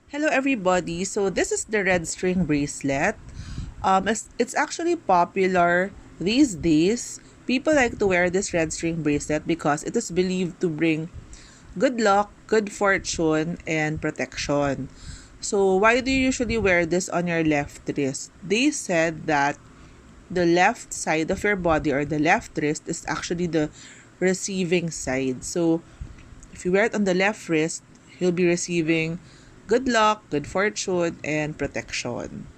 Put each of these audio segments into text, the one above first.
Hello everybody. So this is the red string bracelet. It's actually popular these days. People like to wear this red string bracelet because it is believed to bring good luck, good fortune, and protection. So why do you usually wear this on your left wrist? They said that the left side of your body or the left wrist is actually the receiving side. So if you wear it on the left wrist, you'll be receiving good luck, good fortune, and protection.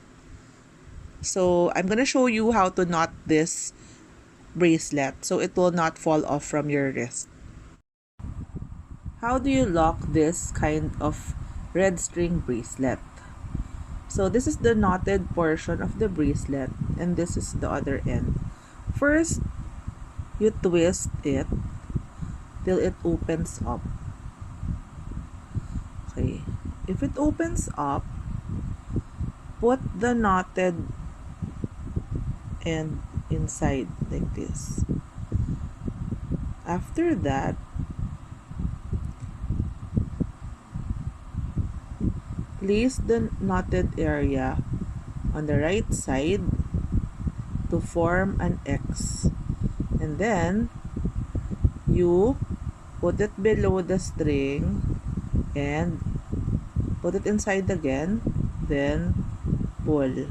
So I'm gonna show you how to knot this bracelet so it will not fall off from your wrist. How do you lock this kind of red string bracelet? So this is the knotted portion of the bracelet and this is the other end. First, you twist it till it opens up. Okay. If it opens up, put the knotted end inside like this. After that, place the knotted area on the right side to form an X. And then, you put it below the string and put it inside again. Then, pull.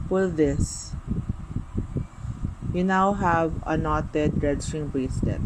Pull this. You now have a knotted red string bracelet.